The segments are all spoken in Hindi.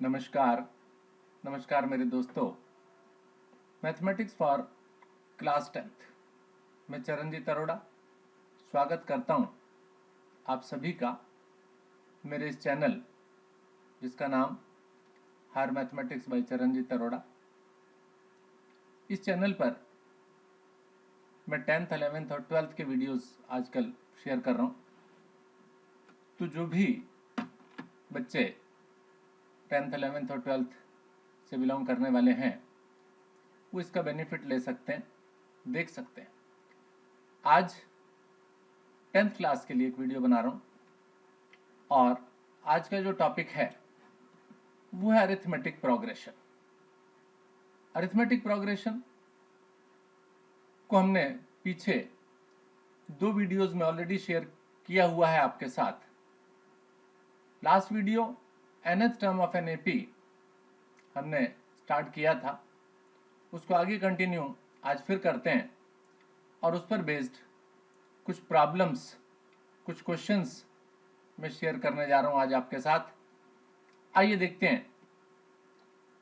नमस्कार नमस्कार मेरे दोस्तों। मैथमेटिक्स फॉर क्लास 10th मैं चरणजीत अरोड़ा स्वागत करता हूं आप सभी का मेरे इस चैनल जिसका नाम higher mathematics by Charanjit Arora. इस चैनल पर मैं 10th, 11th और 12th के वीडियोस आजकल शेयर कर रहा हूं। तो जो भी बच्चे 10th, 11th और 12th से बिलोंग करने वाले हैं वो इसका बेनिफिट ले सकते हैं, देख सकते हैं। आज 10th क्लास के लिए एक वीडियो बना रहा हूँ और आज का जो टॉपिक है वो है अरिथमेटिक प्रोग्रेशन। अरिथमेटिक प्रोग्रेशन को हमने पीछे 2 वीडियोस में ऑलरेडी शेयर किया हुआ है आपके साथ। Last video nth term of an AP हमने स्टार्ट किया था, उसको आगे कंटिन्यू आज फिर करते हैं और उस पर बेस्ड कुछ प्रॉब्लम्स, कुछ क्वेश्चंस मैं शेयर करने जा रहा हूं आज आपके साथ। आइए देखते हैं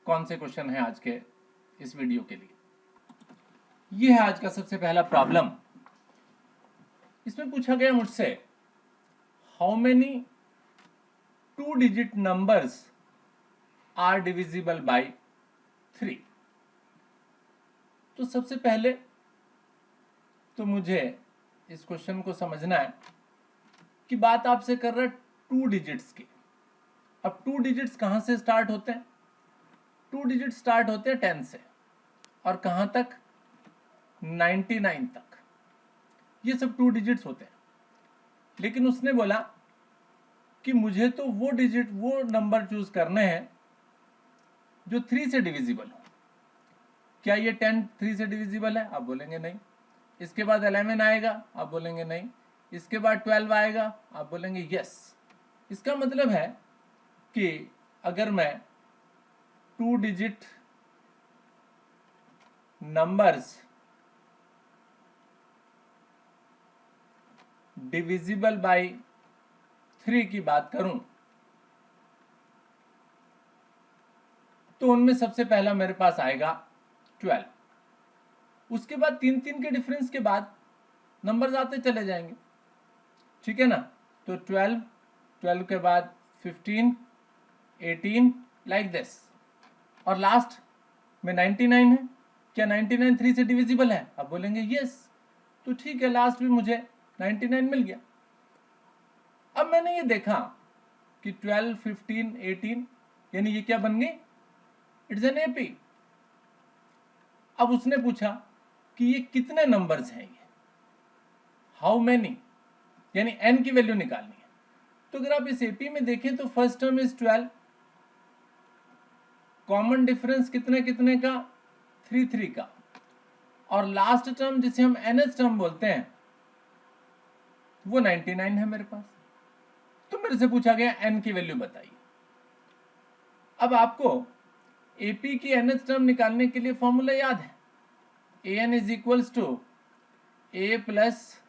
कौन से क्वेश्चन हैं आज के इस वीडियो के लिए। यह है आज का सबसे पहला प्रॉब्लम। इसमें पूछा गया मुझसे, how many 2 digit numbers are divisible by 3। तो सबसे पहले तो मुझे इस क्वेश्चन को समझना है कि बात आपसे कर रहा है 2 डिजिट्स की। अब 2 डिजिट्स कहां से स्टार्ट होते हैं? 2 डिजिट स्टार्ट होते हैं 10 से और कहां तक? 99 तक। ये सब 2 डिजिट्स होते हैं। लेकिन उसने बोला कि मुझे तो वो डिजिट, वो नंबर चूज करने हैं जो 3 से डिविजिबल हो। क्या ये 10 3 से डिविजिबल है? आप बोलेंगे नहीं। इसके बाद 11 आएगा? आप बोलेंगे नहीं। इसके बाद 12 आएगा? आप बोलेंगे यस। इसका मतलब है कि अगर मैं 2 डिजिट नंबर्स डिविजिबल बाय 3 की बात करूं तो उनमें सबसे पहला मेरे पास आएगा 12। उसके बाद 3 के डिफरेंस के बाद नंबर्स आते चले जाएंगे, ठीक है ना। तो 12 के बाद 15, 18 लाइक दिस। और लास्ट में 99 है। क्या 99 3 से डिविजिबल है? आप बोलेंगे यस। तो ठीक है, लास्ट भी मुझे 99 मिल गया। अब मैंने ये देखा कि 12, 15, 18 यानी ये क्या बन गई? It's an AP. अब उसने पूछा कि ये कितने नंबर्स हैं, ये हाउ मेनी, यानी n की वैल्यू निकालनी है। तो अगर आप इस एपी में देखें तो first term is 12, common difference कितने कितने का? 3 का। और लास्ट टर्म जिसे हम nth टर्म बोलते हैं वो 99 है मेरे पास। तो मेरे से पूछा गया n की वैल्यू बताइए। अब आपको एपी की nth टर्म निकालने के लिए फॉर्मूला याद है, an is equals to a plus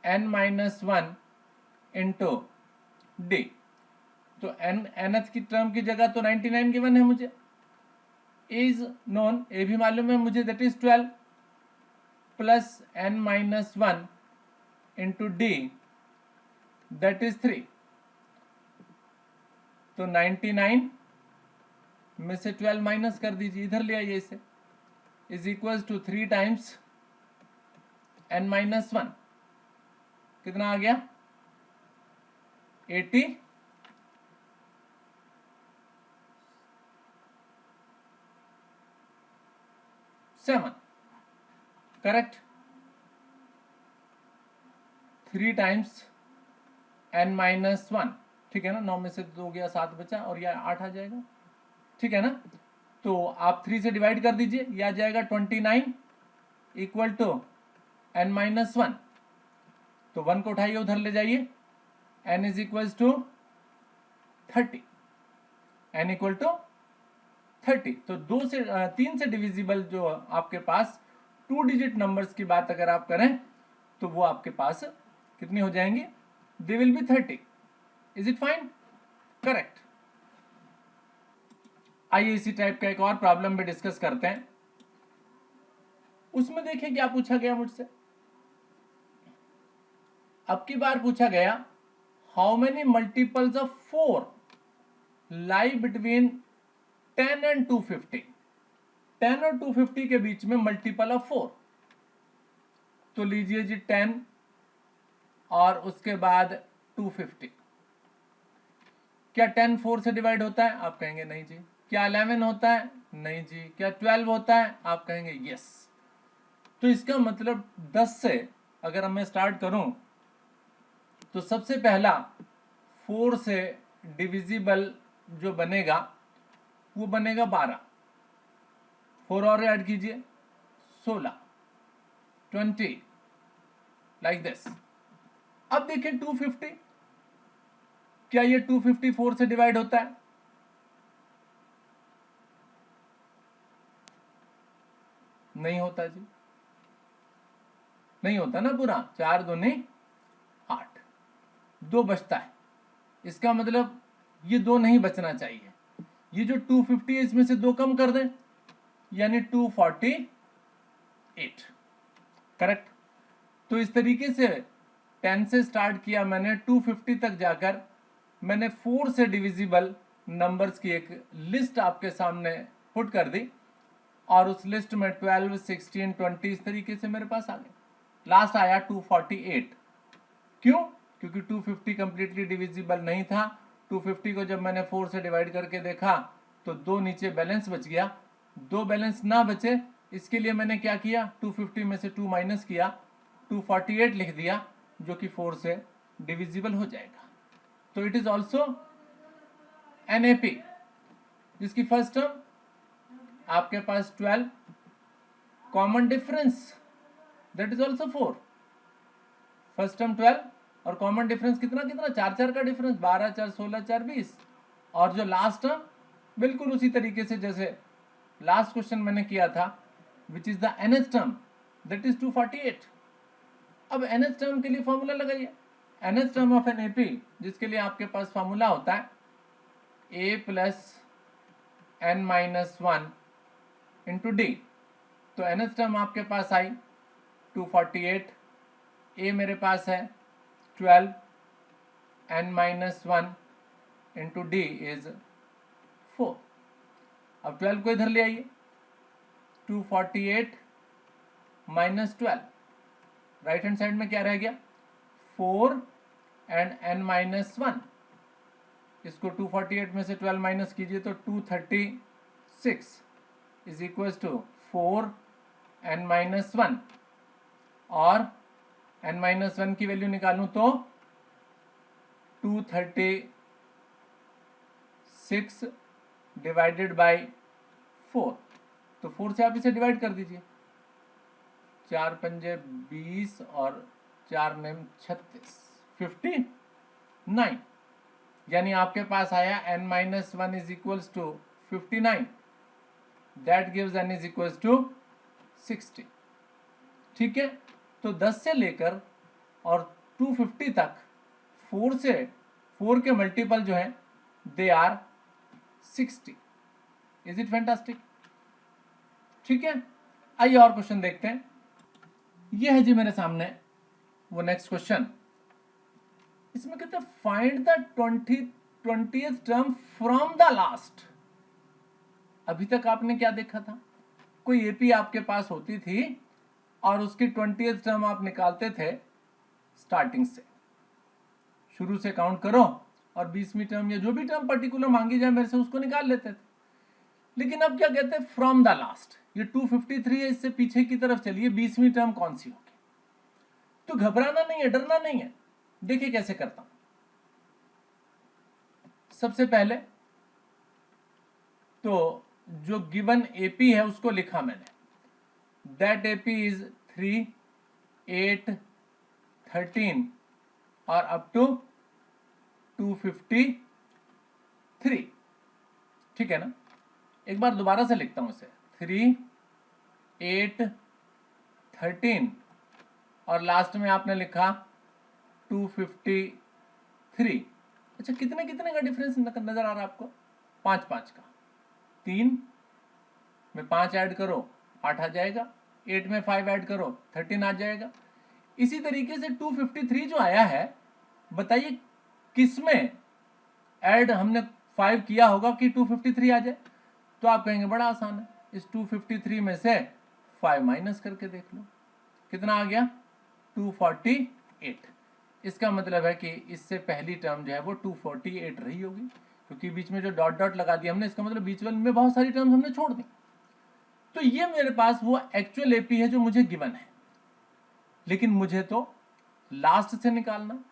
n minus 1 into d. तो nth की टर्म की जगह तो 99 गिवन है मुझे। a इज नोन, a भी मालूम है मुझे, that is 12 plus n minus 1 into D that is 3। तो 99 में से 12 माइनस कर दीजिए, इधर ले आइए इसे, is equals to 3 times n minus 1। कितना आ गया? 87। करेक्ट। 3 टाइम्स n माइनस 1, ठीक है ना। 9 में से 2 गया, 7 बचा और यह 8 आ जाएगा, ठीक है ना। तो आप 3 से डिवाइड कर दीजिए, यह आ जाएगा 29 इक्वल टू n माइनस 1। तो 1 को उठाइए, उधर ले जाइए, n is equal to 30, n equal to 30। तो 3 से डिविजिबल जो आपके पास 2 डिजिट नंबर्स की बात अगर आप करें तो वो आपके पास कितनी हो जाएंगी? They will be 30। Is it fine? Correct. आइए इसी टाइप का एक और प्रॉब्लम भी डिस्कस करते हैं। उसमें देखें क्या पूछा गया मुझसे। अब की बार पूछा गया how many multiples of 4 lie between 10 and 250। 10 और 250 के बीच में मल्टीपल ऑफ 4। तो लीजिए जी 10 और उसके बाद 250। क्या 10 4 से डिवाइड होता है? आप कहेंगे नहीं जी। क्या 11 होता है? नहीं जी। क्या 12 होता है? आप कहेंगे यस। तो इसका मतलब 10 से अगर मैं स्टार्ट करूं तो सबसे पहला 4 से डिविजिबल जो बनेगा वो बनेगा 12। 4 और ऐड कीजिए 16, 20 लाइक दिस। अब देखिए 250, क्या ये 254 से डिवाइड होता है? नहीं होता जी, नहीं होता ना पूरा। 4 दूनी 8, 2 बचता है। इसका मतलब ये 2 नहीं बचना चाहिए। ये जो 250 है इसमें से 2 कम कर दें, यानी 248। करेक्ट। तो इस तरीके से 10 से स्टार्ट किया मैंने, 250 तक जाकर मैंने 4 से डिविजिबल नंबर्स की एक लिस्ट आपके सामने पुट कर दी और उस लिस्ट में 12, 16, 20 इस तरीके से मेरे पास आ गए। लास्ट आया 248। क्यों? क्योंकि 250 कंप्लीटली डिविजिबल नहीं था। 250 को जब मैंने 4 से डिवाइड करके देखा तो 2 नीचे बैलेंस बच गया। 2 बैलेंस ना बचे, इसके लिए मैंने क्या किया, 250 में से 2 माइनस किया, 248 लिख दिया, जो कि 4 से डिविजिबल हो जाएगा। तो इट इज ऑल्सो NAP, जिसकी फर्स्ट टर्म आपके पास 12, common difference that is also 4। First term 12 और कॉमन डिफरेंस कितना कितना, 4 4 का डिफरेंस, 12 4 16 4 20। और जो लास्ट टर्म बिल्कुल उसी तरीके से जैसे लास्ट क्वेश्चन मैंने किया था, which is the nth term that is 248। अब nth टर्म के लिए फॉर्मूला लगाइए। nth टर्म ऑफ NAP, जिसके लिए आपके पास फॉर्मूला होता है a plus n minus 1 into d. तो nth टर्म आपके पास आई 248, a मेरे पास है 12, n minus 1 into D is 4। अब 12 को इधर ले आइए, 248 माइनस 12, राइट हैंड साइड में क्या रह गया, 4 एंड n माइनस 1। इसको 248 में से 12 माइनस कीजिए तो 236 is equal to 4 n minus 1, और n माइनस 1 की वैल्यू निकालूं तो 236 डिवाइडेड बाय 4। तो 4 से आप इसे डिवाइड कर दीजिए, 4 पंजे 20 और 4 नेम 36, 59। यानी आपके पास आया n minus 1 is equals to 59, that gives n is equals to 60। ठीक है। तो 10 से लेकर और 250 तक 4 के मल्टीपल जो हैं they are 60। Is it fantastic? ठीक है। आइए और क्वेश्चन देखते हैं। ये है जी मेरे सामने वो नेक्स्ट क्वेश्चन। इसमें कहते हैं find the 20th term from the last. अभी तक आपने क्या देखा था, कोई एपी आपके पास होती थी और उसकी 20th टर्म आप निकालते थे स्टार्टिंग से, शुरू से काउंट करो और 20वीं टर्म या जो भी टर्म पर्टिकुलर मांगी जाए मेरे से उसको निकाल लेते थे। लेकिन अब क्या कहते हैं, फ्रॉम द लास्ट। ये 253 है, इससे पीछे की तरफ चलिए, 20वीं टर्म कौन सी होगी। तो घबराना नहीं है, डरना नहीं है। देखिए कैसे करता हूं। सबसे पहले तो जो गिवन एपी है उसको लिखा मैंने, दैट एपी इज 3, 8, 13 और अप टू 253। ठीक है ना। एक बार दोबारा से लिखता हूं इसे, 3, 8, 13 और लास्ट में आपने लिखा 253। अच्छा, कितने कितने का डिफरेंस नजर आ रहा है आपको, 5 5 का। 3 में 5 ऐड करो 8 आ जाएगा, 8 में 5 ऐड करो 13 आ जाएगा। इसी तरीके से 253 जो आया है, बताइए किस में ऐड हमने 5 किया होगा कि 253 आ जाए? तो आप कहेंगे बड़ा आसान है, इस 253 में से 5 माइनस करके देख लो, कितना आ गया 248। इसका मतलब है कि इससे पहली टर्म जो है वो 248 रही होगी, क्योंकि बीच में जो डॉट डॉट लगा दिया हमने, इसका मतलब बीच वाले में बहुत सारी टर्म्स हमने छोड़ दी। तो ये मेरे पास वो एक्चुअल एपी है जो मुझे गिवन है, लेकिन मुझे तो लास्ट से निकालना।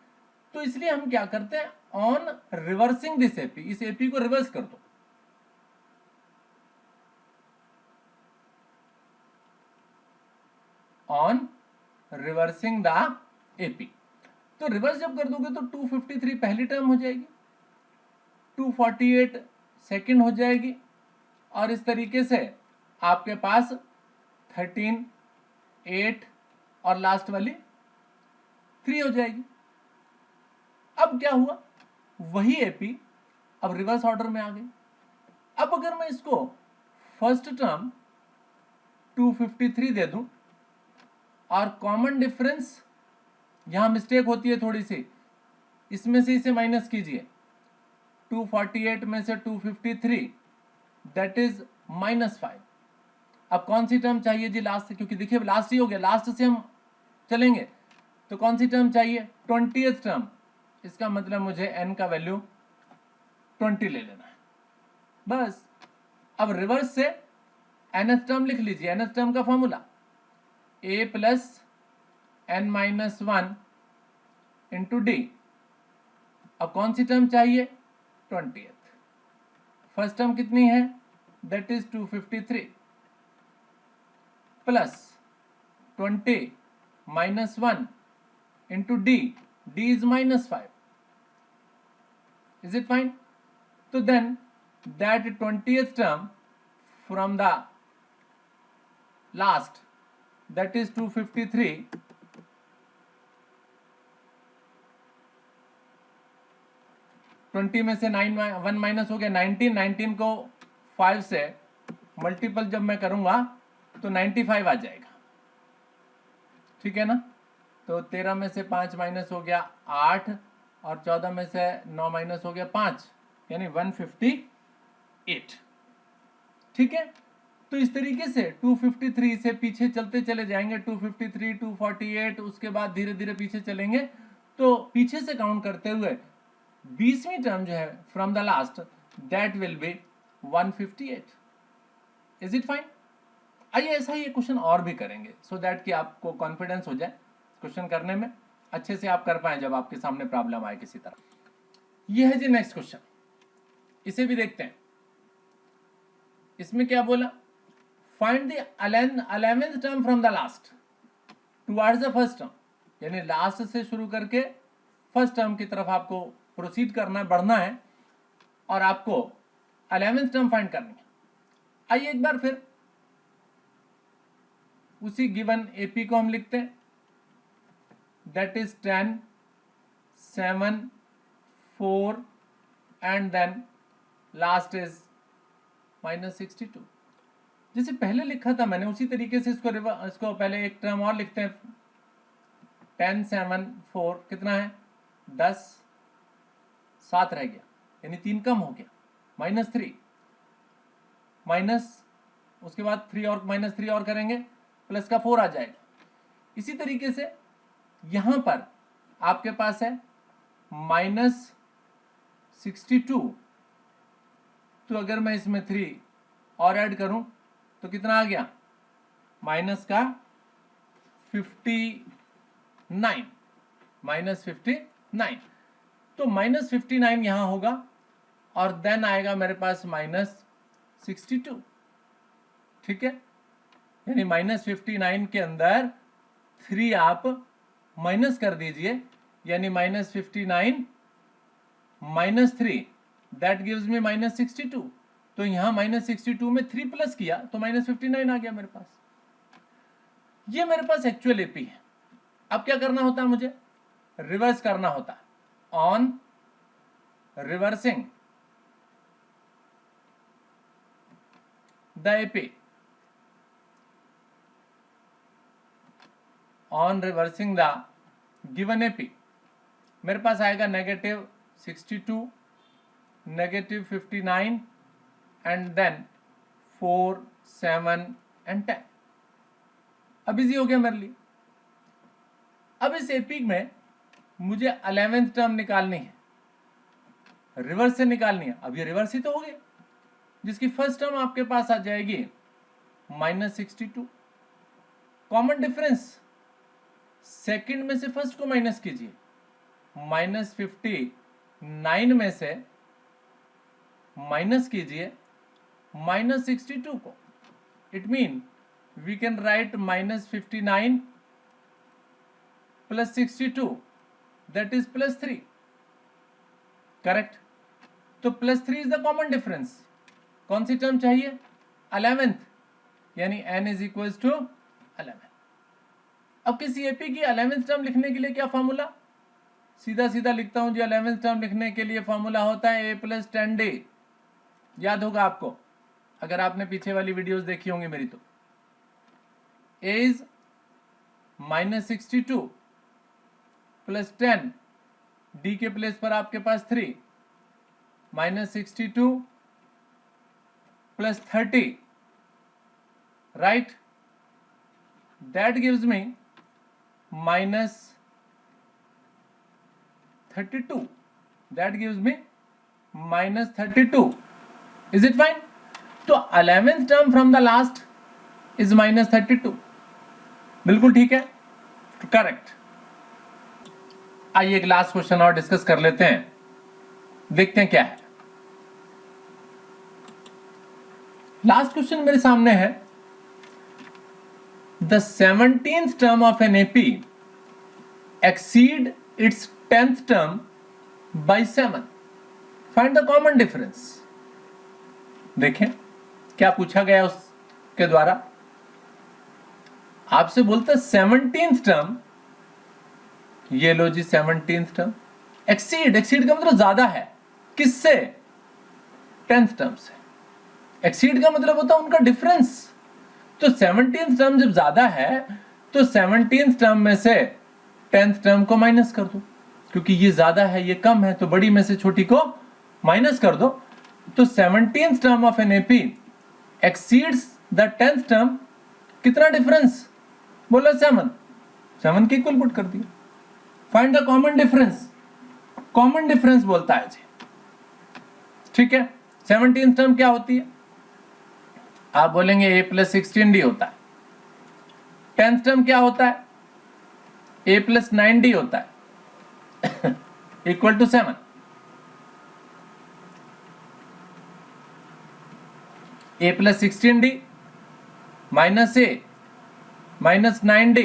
तो इसलिए हम क्या करते हैं, ऑन रिवर्सिंग दिस एपी, इस एपी को रिवर्स कर दो। ऑन रिवर्सिंग द एपी, तो रिवर्स जब कर दोगे तो 253 पहली टर्म हो जाएगी, 248 सेकंड हो जाएगी, और इस तरीके से आपके पास 13, 8 और लास्ट वाली 3 हो जाएगी। अब क्या हुआ, वही एपी अब रिवर्स ऑर्डर में आ गई। अब अगर मैं इसको फर्स्ट टर्म 253 दे दूं, और कॉमन डिफरेंस, यहां मिस्टेक होती है थोड़ी सी, इसमें से इसे माइनस कीजिए, 248 में से 253 दैट इज -5। अब कौन सी टर्म चाहिए जी लास्ट से, क्योंकि देखिए लास्ट ही हो गया, लास्ट से हम चलेंगे, तो कौन सी टर्म चाहिए, 20th टर्म। इसका मतलब मुझे n का वैल्यू 20 ले लेना है बस। अब रिवर्स से nth टर्म लिख लीजिए, nth टर्म का formula a plus n minus 1 into D. अब कौन सी टर्म चाहिए, 20th। फर्स्ट टर्म कितनी है, that is 253 plus 20 minus 1 into D, D is -5। Is it fine? तो then that 20th term from the last, that is 253, twenty में से 1 माइनस हो गया 19, 19 को 5 से मल्टीपल जब मैं करूंगा तो 95 आ जाएगा, ठीक है ना। तो 13 में से 5 माइनस हो गया 8, और 14 में से 9 माइनस हो गया 5, यानी 158, ठीक है। तो इस तरीके से 253 से पीछे चलते चले जाएंगे, 253, 248, उसके बाद धीरे धीरे पीछे चलेंगे, तो पीछे से काउंट करते हुए 20वीं टर्म जो है from the last, that will be 158। Is it fine? आइए ऐसा ही क्वेश्चन और भी करेंगे, सो दैट कि आपको कॉन्फिडेंस हो जाए क्वेश्चन करने में, अच्छे से आप कर पाए जब आपके सामने प्रॉब्लम आए किसी तरह। ये है जी नेक्स्ट क्वेश्चन, इसे भी देखते हैं। इसमें क्या बोला, find the 11th term from the last towards the first term, यानी लास्ट से शुरू करके फर्स्ट टर्म की तरफ आपको प्रोसीड करना है, बढ़ना है, और आपको 11th टर्म फाइंड करनी है। आइए एक बार फिर उसी गिवन एपी को हम लिखते हैं, that is 10, 7, 4 and then last is -62। जैसे पहले लिखा था मैंने उसी तरीके से इसको पहले एक टर्म और लिखते हैं, 10, 7, 4 कितना है 10, 7 रह गया, यानी 3 कम हो गया, -3 माइनस, उसके बाद 3 और -3 और करेंगे, प्लस का 4 आ जाएगा। इसी तरीके से यहां पर आपके पास है -62, तो अगर मैं इसमें 3 और ऐड करूं तो कितना आ गया, माइनस का 59, -59, तो -59 यहां होगा, और देन आएगा मेरे पास -62, ठीक है। यानी -59 के अंदर 3 आप माइनस कर दीजिए, यानी -59 -3 दैट गिव्स मी -62। तो यहां -62 में 3 प्लस किया तो -59 आ गया मेरे पास। ये मेरे पास एक्चुअल एपी है। अब क्या करना होता है, मुझे रिवर्स करना होता है। On reversing the AP on reversing the given AP, मेरे पास आएगा -62, -59 एंड देन 4, 7 एंड 10। अब इजी हो गया मेरे लिए। अब इस AP में मुझे 11th टर्म निकालनी है, रिवर्स से निकालनी है। अब ये रिवर्स ही तो हो गया, जिसकी फर्स्ट टर्म आपके पास आ जाएगी -62। कॉमन डिफरेंस, सेकंड में से फर्स्ट को माइनस कीजिए, -59 में से माइनस कीजिए -62 को। It mean we can write -59 + 62, that is +3, correct. तो +3 इज द कॉमन डिफरेंस। कौन सी टर्म चाहिए? 11th, यानी n इज इक्वल टू 11। अब किसी AP की 11th टर्म लिखने के लिए क्या फॉर्मूला? सीधा सीधा लिखता हूं जी। 11th टर्म लिखने के लिए फॉर्मूला होता है A + 10D। याद होगा आपको, अगर आपने पीछे वाली वीडियोस देखी होंगी मेरी तो। A इज -62 + 10, D के प्लेस पर आपके पास 3, -62 + 30, right. That gives me -32, that gives me -32. Is it fine? तो 11th term from the last is -32. बिल्कुल ठीक है, करेक्ट। आइए एक लास्ट क्वेश्चन और डिस्कस कर लेते हैं, देखते हैं क्या है। लास्ट क्वेश्चन मेरे सामने है, the 17th term of an AP exceed its 10th term by 7. Find the common difference. देखें क्या पूछा गया उसके द्वारा। आपसे बोलता 17th टर्म, ये लो जी 17th टर्म, एक्सीड का मतलब ज्यादा है, किससे? 10th टर्म से। एक्सीड का मतलब होता है उनका डिफरेंस। तो 17th टर्म जब ज्यादा है तो 17th टर्म में से 10th टर्म को माइनस कर दो, क्योंकि ये ज्यादा है ये कम है, तो बड़ी में से छोटी को माइनस कर दो। तो 17th term of an AP exceeds the 10th term. कितना डिफरेंस? बोला 7 के इक्वल पुट कर दिया। Find the common difference. Common difference बोलता है जी, ठीक है। 17th टर्म क्या होती है? आप बोलेंगे A + 16D होता है। 10th टर्म क्या होता है? A + 9D होता है equal to 7। A + 16D -A - 9D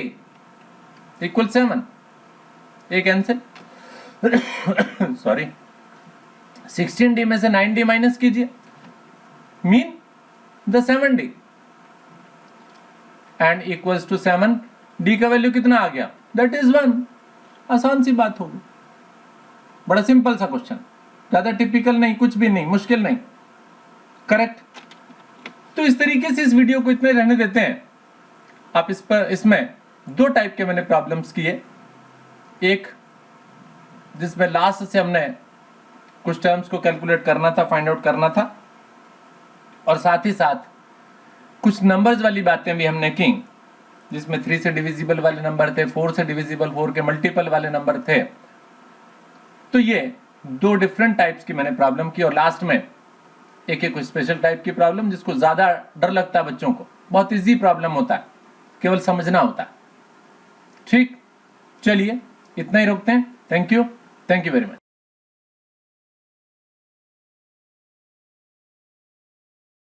equal 7। ये कैंसिल सॉरी, 16D में से 9D माइनस कीजिए, mean the 7D and equals to 7। D का वैल्यू कितना आ गया? That is 1। आसान सी बात होगी, बड़ा सिंपल सा क्वेश्चन, ज्यादा टिपिकल नहीं, कुछ भी नहीं, मुश्किल नहीं, करेक्ट। तो इस तरीके से इस वीडियो को इतने रहने देते हैं। आप इसमें 2 टाइप के मैंने प्रॉब्लम्स किए, एक जिसमें लास्ट से हमने कुछ टर्म्स को कैलकुलेट करना था, फाइंड आउट करना था, और साथ ही साथ कुछ नंबर्स वाली बातें भी हमने की, जिसमें 3 से डिविजिबल वाले नंबर थे, 4 से डिविजिबल, 4 के मल्टीपल वाले नंबर थे। तो ये 2 डिफरेंट टाइप्स की मैंने प्रॉब्लम की, और लास्ट में एक स्पेशल टाइप की प्रॉब्लम, जिसको ज्यादा डर लगता है बच्चों को, बहुत इजी प्रॉब्लम होता है, केवल समझना होता है। ठीक, चलिए इतना ही रोकते हैं। Thank you very much.